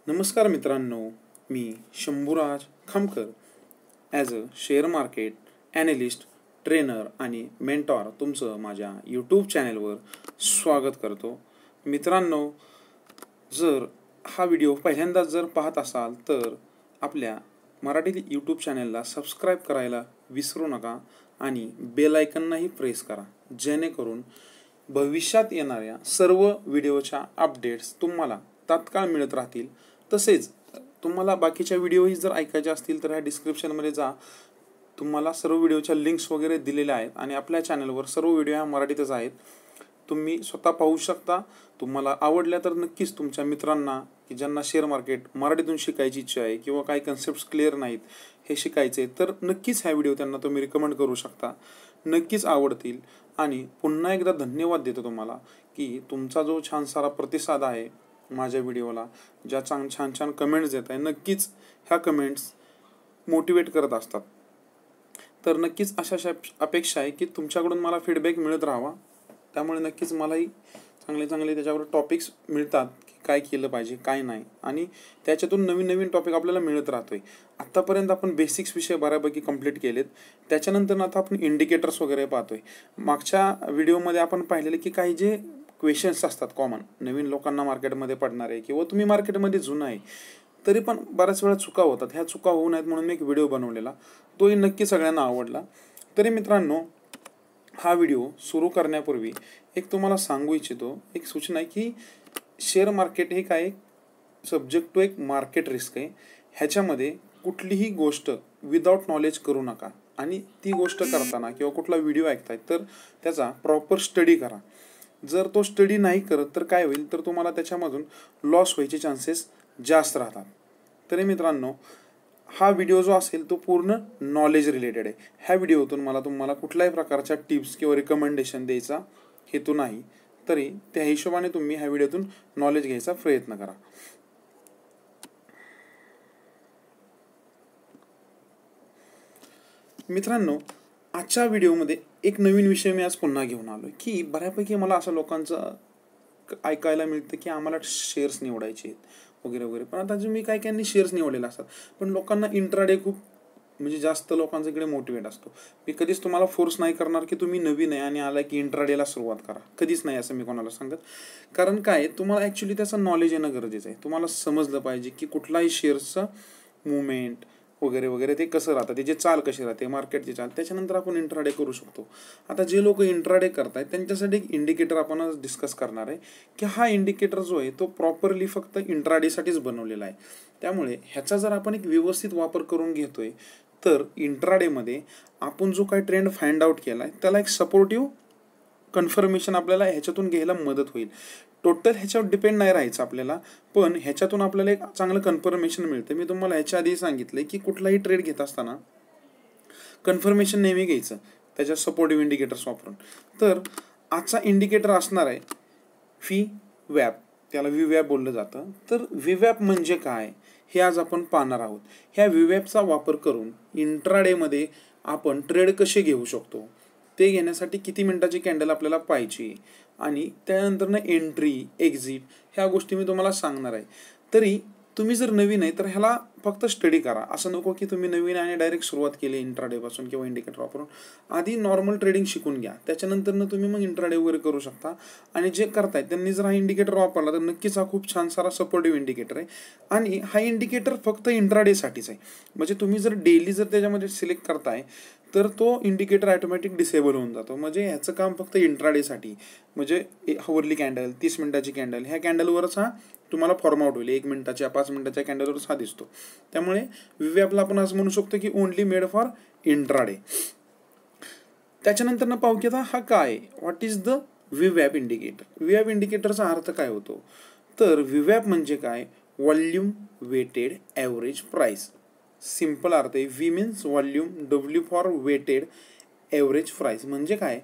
नमस्कार मित्रांनो, मी Shambhuraj Khamkar as a share market analyst, trainer आणि मेंटॉर तुमचं माझ्या यूट्यूब चॅनलवर स्वागत करतो. मित्रांनो, जर हा व्हिडिओ पहिल्यांदाच जर पाहत असाल तर आपल्या मराठी यूट्यूब चॅनलला सबस्क्राईब करायला विसरू नका आणि बेल आयकॉनही प्रेस करा, जेणेकरून भविष्यात येणाऱ्या सर्व व्हिडिओच्या अपडेट्स तुम्हाला तात्काळ मिळत राहतील. तसेच तुम्हाला बाकीच्या व्हिडिओही जर ऐकायचे असतील तर ह्या डिस्क्रिप्शनमध्ये जा, तुम्हाला सर्व व्हिडिओच्या लिंक्स वगैरे दिलेल्या आहेत आणि आपल्या चॅनलवर सर्व व्हिडिओ ह्या मराठीतच आहेत, तुम्ही स्वतः पाहू शकता. तुम्हाला आवडल्या तर नक्कीच तुमच्या मित्रांना की ज्यांना शेअर मार्केट मराठीतून शिकायची इच्छा आहे किंवा काही कन्सेप्ट्स क्लिअर नाहीत हे शिकायचे, तर नक्कीच ह्या व्हिडिओ त्यांना तुम्ही रिकमेंड करू शकता, नक्कीच आवडतील. आणि पुन्हा एकदा धन्यवाद देतो तुम्हाला की तुमचा जो छान सारा प्रतिसाद आहे माझ्या व्हिडिओला, ज्या छान छान कमेंट्स देत आहे, नक्कीच ह्या कमेंट्स मोटिवेट करत असतात. तर नक्कीच अशा अपेक्षा आहे की तुमच्याकडून मला फीडबॅक मिळत राहावा. त्यामुळे नक्कीच मलाही चांगले त्याच्यावर टॉपिक्स मिळतात की काय केलं पाहिजे काय नाही, आणि त्याच्यातून नवीन टॉपिक आपल्याला मिळत राहतोय. आत्तापर्यंत आपण बेसिक्स विषय बऱ्यापैकी कंप्लीट केलेत. त्याच्यानंतर आता आपण इंडिकेटर्स वगैरे पाहतोय. मागच्या व्हिडिओमध्ये आपण पाहिलेले की काही जे क्वेश्चन्स असतात कॉमन नवीन लोकांना मार्केटमध्ये पडणारे, किंवा तुम्ही मार्केटमध्ये जुनं आहे तरी पण बऱ्याच वेळा चुका होतात. ह्या चुका होऊ नयेत म्हणून मी एक व्हिडिओ बनवलेला, तोही नक्की सगळ्यांना आवडला. तरी मित्रांनो, हा व्हिडिओ सुरू करण्यापूर्वी एक तुम्हाला सांगू इच्छितो, एक सूचना आहे की शेअर मार्केट हे काय सब्जेक्ट टू एक मार्केट रिस्क आहे. ह्याच्यामध्ये कुठलीही गोष्ट विदाऊट नॉलेज करू नका, आणि ती गोष्ट करताना किंवा कुठला व्हिडिओ ऐकताय तर त्याचा प्रॉपर स्टडी करा. जर तो स्टडी नाही करत तर काय होईल, तर तुम्हाला त्याच्यामधून लॉस व्हायचे चान्सेस जास्त राहतात. तरी मित्रांनो, हा व्हिडिओ जो असेल तो पूर्ण नॉलेज रिलेटेड आहे. ह्या व्हिडिओतून तुम्हाला कुठल्याही प्रकारच्या टिप्स किंवा रिकमेंडेशन द्यायचा हेतू नाही, तरी त्या हिशोबाने तुम्ही ह्या व्हिडिओतून नॉलेज घ्यायचा प्रयत्न करा. मित्रांनो, आजच्या व्हिडिओमध्ये एक नवीन विषय मी आज पुन्हा घेऊन आलो की बऱ्यापैकी मला असं लोकांचं ऐकायला मिळतं की आम्हाला शेअर्स निवडायचे आहेत वगैरे. पण आता जे मी काही शेअर्स निवडलेले असतात, पण लोकांना इंट्राडे खूप म्हणजे जास्त लोकांचा इकडे मोटिवेट असतो. मी कधीच तुम्हाला फोर्स नाही करणार की तुम्ही नवीन आहे आणि आला की इंट्राडेला सुरुवात करा, कधीच नाही असं मी कोणाला सांगत. कारण काय, तुम्हाला ॲक्च्युली त्याचं नॉलेज येणं गरजेचं आहे. तुम्हाला समजलं पाहिजे की कुठलाही शेअर्सचं मुवमेंट वगैरे ते कसं राहतं, त्याची चाल कशी राहते, मार्केटची चाल, त्याच्यानंतर आपण इंट्राडे करू शकतो. आता जे लोक इंट्राडे करतायत त्यांच्यासाठी एक इंडिकेटर आपण आज डिस्कस करणार आहे की हा इंडिकेटर जो आहे तो प्रॉपरली फक्त इंट्राडेसाठीच बनवलेला आहे. त्यामुळे ह्याचा जर आपण एक व्यवस्थित वापर करून घेतोय तर इंट्राडेमध्ये आपण जो काही ट्रेंड फाइंड आउट केला आहे त्याला एक सपोर्टिव्ह कन्फर्मेशन आपल्याला ह्याच्यातून घ्यायला मदत होईल. टोटल ह्याच्यावर डिपेंड नाही राहायचं आपल्याला, पण ह्याच्यातून आपल्याला एक चांगलं कन्फर्मेशन मिळतं. मी तुम्हाला ह्याच्या आधी सांगितलं की कुठलाही ट्रेड घेत असताना कन्फर्मेशन नेहमी घ्यायचं त्याच्या सपोर्टिव्ह इंडिकेटर्स वापरून. तर आजचा इंडिकेटर असणार आहे VWAP, त्याला VWAP बोललं जातं. तर VWAP म्हणजे काय हे आज आपण पाहणार आहोत. ह्या VWAPचा वापर करून इंट्राडेमध्ये आपण ट्रेड कसे घेऊ शकतो, ते घेण्यासाठी किती मिनिटाची कॅन्डल आपल्याला पाहिजे, आणि त्यानंतर एंट्री एक्झिट ह्या गोष्टी मी तुम्हाला सांगणार आहे. तरी तुम्ही जर नवीन आहे तर ह्याला फक्त स्टडी करा. असं नको की तुम्ही नवीन आणि डायरेक्ट सुरुवात केली इंट्राडेपासून किंवा इंडिकेटर वापरून. आधी नॉर्मल ट्रेडिंग शिकून घ्या, त्याच्यानंतर तुम्ही मग इंट्राडे वगैरे करू शकता. आणि जे करतायत त्यांनी जर हा इंडिकेटर वापरला तर नक्कीच हा खूप छान सारा सपोर्टिव्ह इंडिकेटर आहे. आणि हा इंडिकेटर फक्त इंट्राडेसाठीच आहे. म्हणजे तुम्ही जर डेली जर त्याच्यामध्ये सिलेक्ट करताय तर तो इंडिकेटर ॲटोमॅटिक डिसेबल होऊन जातो. म्हणजे ह्याचं काम फक्त इंट्राडेसाठी, म्हणजे हवरली कॅन्डल, 30 मिनिटाची कॅन्डल, ह्या कॅन्डलवरच हा तुम्हाला फॉर्म आउट होईल. 1 मिनिटाच्या 5 मिनिटाच्या कॅन्डलवरच हा दिसतो. त्यामुळे VWAPला आपण असं म्हणू शकतो की ओनली मेड फॉर इंट्राडे. त्याच्यानंतर पाहू की आता हा काय, what is the VWAP indicator. VWAP इंडिकेटरचा अर्थ काय होतो, तर VWAP म्हणजे काय, volume weighted average price. Simple अर्थ आहे. V means volume, W for weighted average price. म्हणजे काय,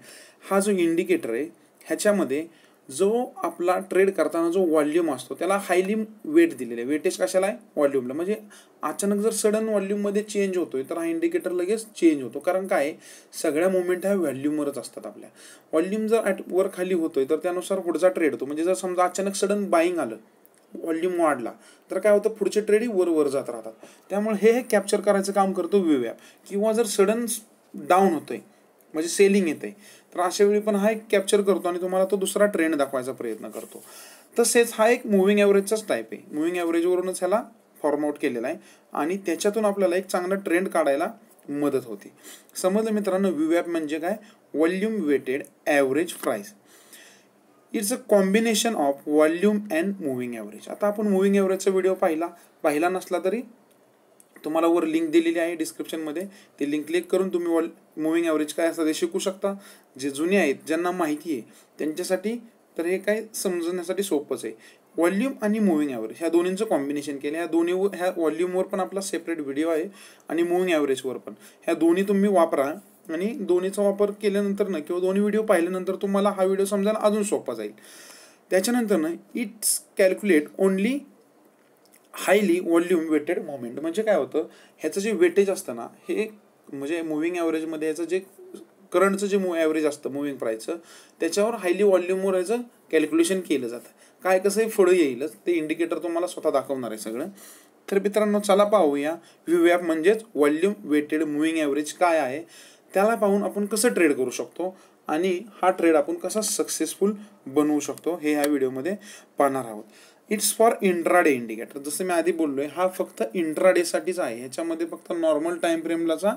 हा जो इंडिकेटर आहे ह्याच्यामध्ये जो आपला ट्रेड करताना जो व्हॉल्यूम असतो त्याला हायली वेट दिलेलं आहे. वेटेज कशाला आहे, व्हॉल्यूमला. म्हणजे अचानक जर सडन व्हॉल्यूममध्ये चेंज होतोय तर हा इंडिकेटर लगेच चेंज होतो. कारण काय, सगळ्या मुवमेंट ह्या व्हॉल्यूमवरच असतात. आपल्या व्हॉल्यूम जर वर खाली होतोय तर त्यानुसार पुढचा ट्रेड होतो. म्हणजे जर समजा अचानक सडन बाईंग आलं व्हॉल्यूम वाढला तर काय होतं, पुढचे ट्रेड वर जात राहतात. त्यामुळे हे कॅप्चर करायचं काम करतो व्हीवॅप. किंवा जर सडन डाऊन होतंय म्हणजे सेलिंग येते तर अशा वेळी पण हा एक कॅप्चर करतो आणि तुम्हाला तो दुसरा ट्रेंड दाखवायचा प्रयत्न करतो. तसेच हा एक मुव्हिंग ॲव्हरेजचाच टाईप आहे. मुव्हिंग ॲव्हरेजवरूनच ह्याला फॉर्म आउट केलेला आहे आणि त्याच्यातून आपल्याला एक चांगला ट्रेंड काढायला मदत होते. समजलं मित्रांनो, व्हीवॅप म्हणजे काय, volume weighted average price. It's a combination of volume and moving average. आता आपण मुव्हिंग ॲव्हरेजचा व्हिडिओ पाहिला नसला तरी तुम्हाला वर लिंक दिलेली आहे डिस्क्रिप्शनमध्ये, ती लिंक क्लिक करून तुम्ही मुव्हिंग ॲव्हरेज काय असतं ते शिकू शकता. जे जुने आहेत ज्यांना माहिती आहे त्यांच्यासाठी तर हे काय समजण्यासाठी सोपंच आहे. व्हॉल्यूम आणि मुव्हिंग ॲव्हरेज ह्या दोन्हींचं कॉम्बिनेशन केलं. ह्या व्हॉल्यूमवर पण आपला सेपरेट व्हिडिओ आहे आणि मुव्हिंग ॲव्हरेजवर पण. ह्या दोन्ही तुम्ही वापरा आणि दोन्हीचा वापर केल्यानंतर ना किंवा दोन्ही व्हिडिओ पाहिल्यानंतर तुम्हाला हा व्हिडिओ समजायला अजून सोपा जाईल. त्याच्यानंतर ना it's calculate only highly volume weighted movement. म्हणजे काय होतं, ह्याचं जे वेटेज असतं ना हे म्हणजे मुव्हिंग ॲव्हरेजमध्ये ह्याचं जे करंटचं जे ॲव्हरेज असतं मुव्हिंग प्राईसचं त्याच्यावर हायली व्हॉल्यूमवर ह्याचं कॅल्क्युलेशन केलं जातं. काय कसं हे पुढं येईलच, ते इंडिकेटर तुम्हाला स्वतः दाखवणार आहे सगळं. तर मित्रांनो चला पाहूया व्हीवॅप म्हणजेच व्हॉल्यूम वेटेड मुव्हिंग ॲव्हरेज काय आहे, त्याला पाहून आपण कसं ट्रेड करू शकतो आणि हा ट्रेड आपण कसा सक्सेसफुल बनवू शकतो हे ह्या व्हिडिओमध्ये पाहणार आहोत. It's for intraday indicator. जसं मी आधी बोललोय हा फक्त इंट्राडेसाठीच आहे. ह्याच्यामध्ये फक्त नॉर्मल टाइम फ्रेमलाचा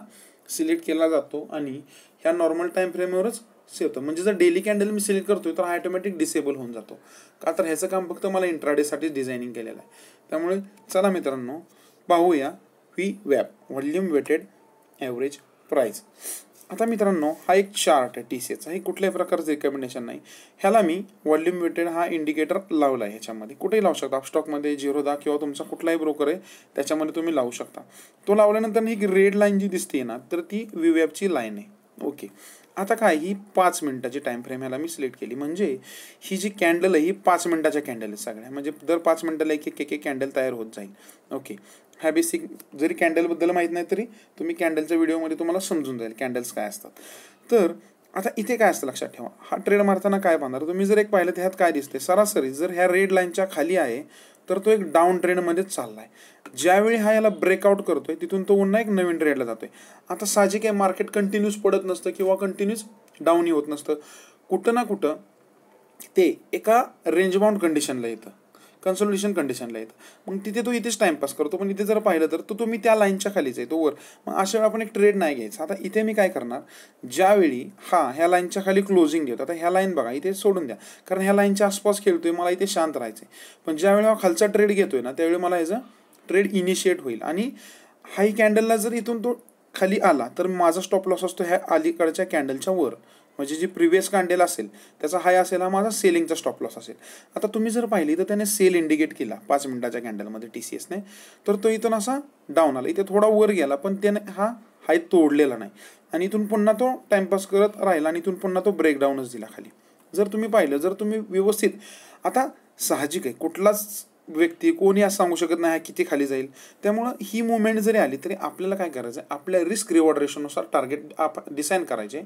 सिलेक्ट केला जातो आणि ह्या नॉर्मल टाइम फ्रेमवरच होतं. म्हणजे जर डेली कॅन्डल मी सिलेक्ट करतोय तर ऑटोमॅटिक डिसेबल होऊन जातो, का तर ह्याचं काम फक्त मला इंट्राडेसाठीच डिझायनिंग केलेलं आहे. त्यामुळे चला मित्रांनो पाहूया व्हीवॅप व्हॉल्यूम वेटेड ॲव्हरेज प्राईस. आता मित्रांनो हा एक चार्ट आहे TCSचा, हे कुठल्याही प्रकारचं रिकमेंडेशन नाही. ह्याला मी व्हॉल्यूम वेटेड हा इंडिकेटर लावला आहे. ह्याच्यामध्ये कुठेही लावू शकता, अपस्टॉकमध्ये, झिरोदा किंवा तुमचा कुठलाही ब्रोकर आहे त्याच्यामध्ये तुम्ही लावू शकता. तो लावल्यानंतर ही रेड लाईन जी दिसते ना तर ती व्हीवॅपची लाईन आहे. ओके, आता काय ही 5 मिनिटाची टाइम फ्रेम ह्याला मी सिलेक्ट केली. म्हणजे ही जी कॅन्डल आहे ही 5 मिनिटाच्या कॅन्डल आहे सगळ्या. म्हणजे दर 5 मिनिटाला एक कॅन्डल तयार होत जाईल. ओके, ह्या बेसिक जरी कॅन्डलबद्दल माहीत नाही तरी तुम्ही कॅन्डलच्या व्हिडिओमध्ये तुम्हाला समजून जाईल कॅन्डल्स काय असतात. तर आता इथे काय असतं लक्षात ठेवा, हा ट्रेड मारताना काय पाहणार तुम्ही, जर एक पाहिलं तर ह्यात काय दिसते, सरासरी जर ह्या रेड लाईनच्या खाली आहे तर तो एक डाऊन ट्रेंडमध्येच चाललाय. ज्यावेळी हा याला ब्रेकआउट करतोय तिथून तो पुन्हा एक नवीन ट्रेडला जातोय. आता साहजिक आहे मार्केट कंटिन्यूस पडत नसतं किंवा कंटिन्यूस डाऊनही होत नसतं, कुठं ना कुठं ते एका रेंज बाउंड कंडिशनला येतं, कन्सोलिडेशन कंडिशनला येतं. मग तिथे तो इथेच टाइमपास करतो. पण इथे जर पाहिलं तर तो तुम्ही त्या लाईनच्या खालीच आहे, तो वर. मग अशा वेळी आपण एक ट्रेड नाही घ्यायचा. आता इथे मी काय करणार, ज्यावेळी ह्या लाईनच्या खाली क्लोजिंग घेतो, आता ह्या लाईन बघा इथे सोडून द्या कारण ह्या लाईनच्या आसपास खेळतोय, मला इथे शांत राहायचंय. पण ज्यावेळी हा खालचा ट्रेड घेतोय ना त्यावेळी मला ह्याचं ट्रेड इनिशिएट होईल आणि हाई कॅन्डलला जर इथून तो खाली आला तर माझा स्टॉप लॉस असतो ह्या अलीकडच्या कॅन्डलच्या वर. म्हणजे जी प्रिव्हियस कॅन्डल असेल त्याचा हाय असेल हा माझा सेलिंगचा स्टॉप लॉस असेल. आता तुम्ही जर पाहिली तर त्याने सेल इंडिकेट केला 5 मिनिटाच्या कॅन्डलमध्ये TCSने, तर तो इथून असा डाऊन आला, इथे थोडा वर गेला पण त्याने हा हाय तोडलेला नाही आणि इथून पुन्हा तो टाइमपास करत राहिला आणि इथून पुन्हा तो ब्रेकडाऊनच दिला खाली. जर तुम्ही पाहिलं, जर तुम्ही व्यवस्थित, आता साहजिक आहे कुठलाच व्यक्ती कोणी असं सांगू शकत नाही किती खाली जाईल. त्यामुळं ही मुवमेंट जरी आली तरी आपल्याला काय करायचं आहे, आपल्या रिस्क रिवॉर्ड रेशोनुसार टार्गेट डिसाईन करायचे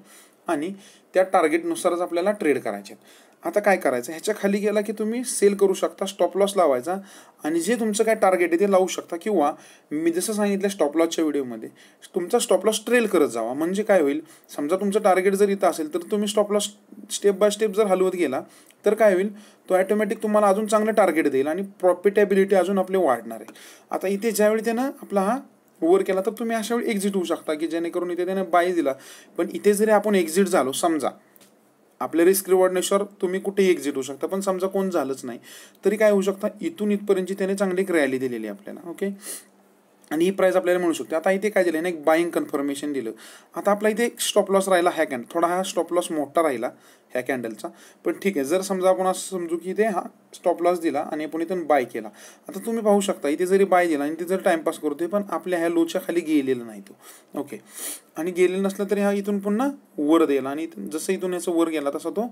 आणि त्या टार्गेटनुसारच आपल्याला ट्रेड करायचे. आता काय करायचं, ह्याच्या खाली गेला की तुम्ही सेल करू शकता, स्टॉप लॉस लावायचा आणि जे तुमचं काय टार्गेट आहे ते लावू शकता. किंवा मी जसं सांगितलं स्टॉप लॉसच्या व्हिडिओमध्ये तुमचा स्टॉप लॉस ट्रेल करत जावा. म्हणजे काय होईल, समजा तुमचं टार्गेट जर इथं असेल तर तुम्ही stop loss step by step जर हलवत गेला तर काय होईल, तो ऑटोमॅटिक तुम्हाला अजून चांगलं टार्गेट देईल आणि प्रॉफिटेबिलिटी अजून आपले वाढणार आहे. आता इथे ज्यावेळी त्यानं आपला हा ओव्हर केला तर तुम्ही अशा वेळी एक्झिट होऊ शकता की जेणेकरून इथे त्याने बाय दिला. पण इथे जरी आपण एक्झिट झालो, समजा आपल्या रिस्क रिवॉर्डनुसार तुम्ही कुठेही एक्झिट होऊ शकता, पण समजा कोण झालंच नाही तरी काय होऊ शकतं, इथून इथपर्यंतची त्याने चांगली एक रॅली दिलेली आपल्याला. ओके, आणि ही प्राईस आपल्याला मिळू शकते. आता इथे काय दिलं ना, एक बाईंग कन्फर्मेशन दिलं. आता आपला इथे एक स्टॉप लॉस राहिला ह्या कॅन्डल, थोडा हा स्टॉप लॉस मोठा राहिला ह्या कॅन्डलचा, पण ठीक आहे. जर समजा आपण असं समजू की इथे हा स्टॉप लॉस दिला आणि आपण इथून बाय केला. आता तुम्ही पाहू शकता इथे जरी बाय दिला आणि इथे जर टाइमपास करतोय पण आपल्या ह्या लोच्या खाली गेलेला नाही तो. ओके, आणि गेलेलं नसलं तरी हा इथून पुन्हा वर दिला आणि जसं इथून याचं वर गेला तसा तो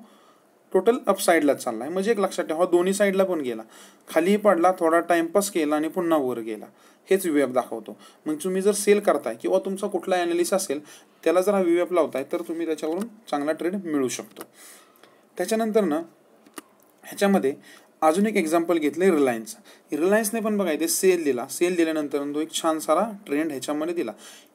टोटल अपसाईडलाच चालला आहे. म्हणजे एक लक्षात ठेवा, दोन्ही साईडला पण गेला, खालीही पडला, थोडा टाइमपास केला आणि पुन्हा वर गेला. हेच व्हीवॅप दाखवतो. मग तुम्ही जर सेल करताय किंवा तुमचा कुठला ॲनालिस्ट असेल त्याला जर हा व्हीवॅप लावताय तर तुम्ही त्याच्यावरून चांगला ट्रेड मिळू शकतो. त्याच्यानंतर ना ह्याच्यामध्ये अजून एक एक्झाम्पल घेतलं रिलायन्सने पण बघा इथे सेल दिल्यानंतर तो एक छान सारा ट्रेंड ह्याच्यामध्ये दिला.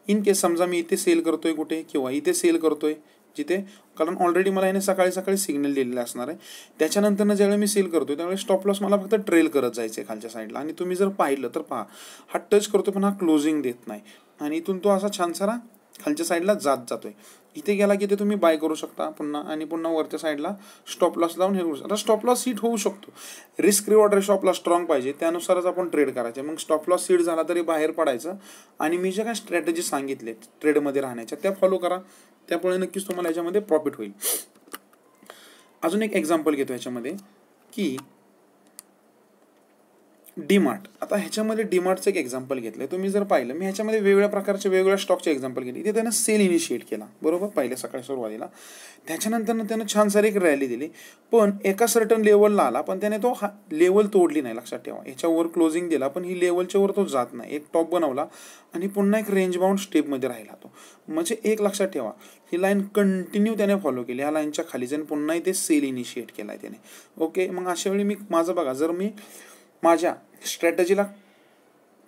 इन केस समजा मी इथे सेल करतोय कुठे किंवा इथे सेल करतोय जिथे, कारण ऑलरेडी मला याने सकाळी सकाळी सिग्नल दिलेला असणार आहे. त्याच्यानंतर ज्यावेळी मी सेल करतोय त्यावेळी स्टॉप लॉस मला फक्त ट्रेल करत जायचं आहे खालच्या साईडला. आणि तुम्ही जर पाहिलं तर पहा, हा टच करतो पण हा क्लोजिंग देत नाही आणि इथून तो असा छान सारा खालच्या साईडला जातोय. इथे गेला की ते तुम्ही बाय करू शकता पुन्हा वरच्या साईडला स्टॉप लॉस लावून हे करू शकता. स्टॉप लॉस हिट होऊ शकतो, रिस्क रिवॉर्ड रेशो आपला स्ट्रॉंग पाहिजे, त्यानुसारच आपण ट्रेड करायचे. मग स्टॉप लॉस हिट झाला तरी बाहेर पडायचं आणि मी ज्या काय स्ट्रॅटेजी सांगितले ट्रेडमध्ये राहण्याच्या त्या फॉलो करा, त्यामुळे नक्कीच तुम्हाला याच्यामध्ये प्रॉफिट होईल. अजून एक एक्झाम्पल घेतो ह्याच्यामध्ये की डीमार्ट. आता ह्याच्यामध्ये डीमार्टचं एक एक्झाम्पल घेतलंय. तुम्ही जर पाहिलं मी ह्याच्यामध्ये वेगवेगळ्या प्रकारचे वेगवेगळ्या स्टॉकचे एक्झाम्पल घेतली. इथे त्यानं सेल इनिशिएट केला बरोबर पहिल्या सकाळी सुरुवातीला, त्याच्यानंतर त्यानं छान सारी एक रॅली दिली, पण एका सर्टन लेवलला आला पण त्याने तो लेवल तोडली नाही. लक्षात ठेवा, ह्याच्यावर क्लोजिंग दिला पण ही लेवलच्या वर तो जात नाही, एक टॉप बनवला आणि पुन्हा एक रेंज बाउंड स्टेपमध्ये राहिला तो. म्हणजे एक लक्षात ठेवा, ही लाईन कंटिन्यू त्याने फॉलो केली, ह्या लाईनच्या खाली जाऊन पुन्हा इथे सेल इनिशिएट केलाय त्याने. ओके, मग अशा वेळी मी माझं बघा, जर मी माझ्या स्ट्रॅटेजीला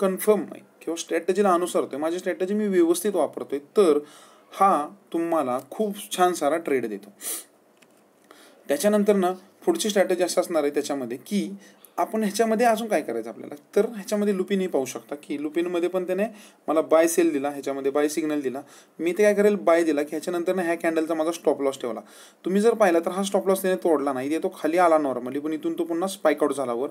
कन्फर्म आहे किंवा स्ट्रॅटेजीला अनुसरतोय, माझी स्ट्रॅटेजी मी व्यवस्थित वापरतोय, तर हा तुम्हाला खूप छान सारा ट्रेड देतो. त्याच्यानंतर पुढची स्ट्रॅटेजी असं असणार आहे त्याच्यामध्ये की आपण ह्याच्यामध्ये अजून काय करायचं आपल्याला, तर ह्याच्यामध्ये लुपिनही पाहू शकता की लुपिनमध्ये पण त्याने मला बाय सेल दिला, ह्याच्यामध्ये बाय सिग्नल दिला. मी ते काय करेल, बाय दिला की ह्याच्यानंतर ह्या कॅन्डलचा माझा स्टॉप लॉस ठेवला. तुम्ही जर पाहिला तर हा स्टॉप लॉस त्याने तोडला नाही, ते तो खाली आला नॉर्मली, पण इथून तो पुन्हा स्पाइक आउट झाला वर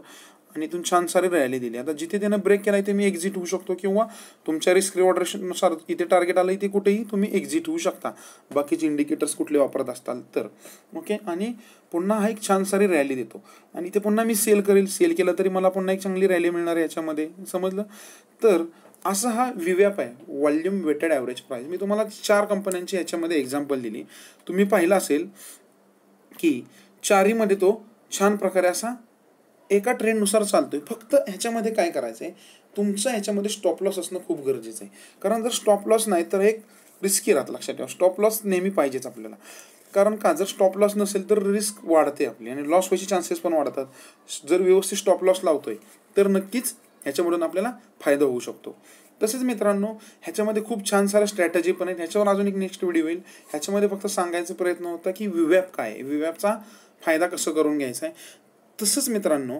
आणि इथून छान सारी रॅली दिली. आता जिथे त्यानं ब्रेक केला इथे मी एक्झिट होऊ शकतो किंवा तुमच्या रिस्क रिवॉर्डनुसार इथे टार्गेट आलं इथे कुठेही तुम्ही एक्झिट होऊ शकता, बाकीचे इंडिकेटर्स कुठले वापरत असताल तर. ओके, आणि पुन्हा हा एक छान सारी रॅली देतो आणि इथे पुन्हा मी सेल केलं तरी मला पुन्हा एक चांगली रॅली मिळणार आहे याच्यामध्ये, समजलं. तर असा हा विव्याप आहे, व्हॉल्यूम वेटेड ॲव्हरेज प्राईस. मी तुम्हाला 4 कंपन्यांची याच्यामध्ये एक्झाम्पल दिली. तुम्ही पाहिलं असेल की चारीमध्ये तो छान प्रकारे असा एका ट्रेंडनुसार चालतोय. फक्त ह्याच्यामध्ये काय करायचं आहे, तुमचं ह्याच्यामध्ये स्टॉप लॉस असणं खूप गरजेचं आहे. कारण जर स्टॉप लॉस नाही तर एक रिस्की राहतं. लक्षात ठेवा, स्टॉप लॉस नेहमी पाहिजेच आपल्याला. कारण का, जर स्टॉप लॉस नसेल तर रिस्क वाढते आपली आणि लॉस व्हायचे चान्सेस पण वाढतात. जर व्यवस्थित स्टॉप लॉस लावतोय तर नक्कीच ह्याच्यामधून आपल्याला फायदा होऊ शकतो. तसेच मित्रांनो, ह्याच्यामध्ये खूप छान साऱ्या स्ट्रॅटेजी पण आहेत, ह्याच्यावर अजून एक नेक्स्ट व्हिडिओ होईल. ह्याच्यामध्ये फक्त सांगायचा प्रयत्न होता की विव्याप काय आहे, विव्यापचा फायदा कसं करून घ्यायचा आहे. तसंच मित्रांनो,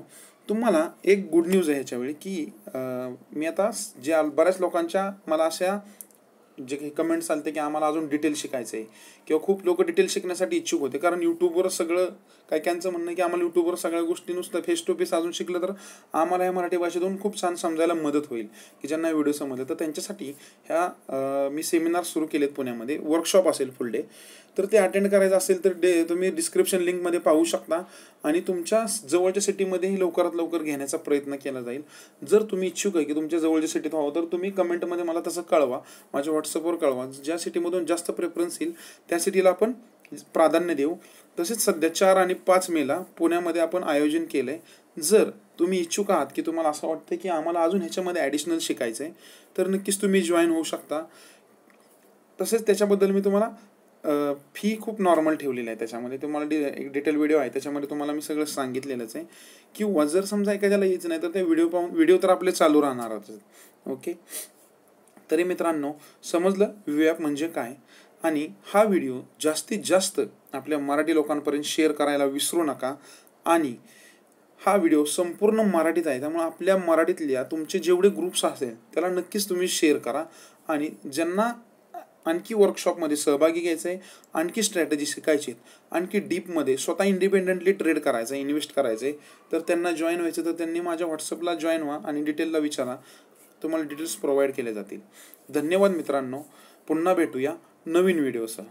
तुम्हाला एक गुड न्यूज आहे ह्याच्यावेळी की मी आता ज्या बऱ्याच लोकांच्या मला अशा जे काही कमेंट्स आले की आम्हाला अजून डिटेल शिकायचं आहे किंवा खूप लोक डिटेल शिकण्यासाठी इच्छुक होते, कारण यूट्यूबवर सगळं काहींचं म्हणणं आहे की आम्हाला यूट्यूबवर सगळ्या गोष्टी नुसतं फेस टू फेस अजून शिकलं तर आम्हाला या मराठी भाषेतून खूप छान समजायला मदत होईल, की ज्यांना व्हिडिओ समजले. तर त्यांच्यासाठी ह्या मी सेमिनार सुरू केलेत पुण्यामध्ये, वर्कशॉप असेल फुल डे. तर ते अटेंड करायचं असेल तर तुम्ही डिस्क्रिप्शन लिंकमध्ये पाहू शकता आणि तुमच्या जवळच्या सिटीमध्येही लवकरात लवकर घेण्याचा प्रयत्न केला जाईल. जर तुम्ही इच्छुक आहे की तुमच्या जवळच्या सिटीत व्हावं तर तुम्ही कमेंटमध्ये मला तसं कळवा, माझ्या व्हॉट्सअपवर कळवा. ज्या सिटीमधून जास्त प्रेफरन्स येईल त्या सिटीला आपण प्राधान्य देऊ. तसेच सध्या 4 आणि 5 मेला पुण्यामध्ये आपण आयोजन केलं आहे. जर तुम्ही इच्छुक आहात की तुम्हाला असं वाटतं की आम्हाला अजून ह्याच्यामध्ये ॲडिशनल शिकायचं आहे तर नक्कीच तुम्ही जॉईन होऊ शकता. तसेच त्याच्याबद्दल मी तुम्हाला फी खूप नॉर्मल ठेवलेली आहे. त्याच्यामध्ये तुम्हाला एक डिटेल व्हिडिओ आहे, त्याच्यामध्ये तुम्हाला मी सगळं सांगितलेलंच आहे. किंवा जर समजा एखाद्याला यायचं नाही तर ते व्हिडिओ तर आपले चालू राहणारच. ओके, तरी मित्रांनो समजलं विव्याप म्हणजे काय. आणि हा व्हिडिओ जास्तीत जास्त आपल्या मराठी लोकांपर्यंत शेअर करायला विसरू नका. आणि हा व्हिडिओ संपूर्ण मराठीत आहे, त्यामुळे आपल्या मराठीतल्या तुमचे जेवढे ग्रुप्स असेल त्याला नक्कीच तुम्ही शेअर करा. आणि ज्यांना आणखी वर्कशॉपमध्ये सहभागी घ्यायचं आहे, आणखी स्ट्रॅटेजी शिकायची आहेत, आणखी डीपमध्ये स्वतः इंडिपेंडेंटली ट्रेड करायचं आहे, इन्व्हेस्ट करायचं आहे, तर त्यांना जॉईन व्हायचं तर त्यांनी माझ्या व्हॉट्सअपला जॉईन व्हा आणि डिटेलला विचारा, तुम्हाला डिटेल्स प्रोव्हाइड केले जातील. धन्यवाद मित्रांनो, पुन्हा भेटूया नवीन व्हिडिओसह.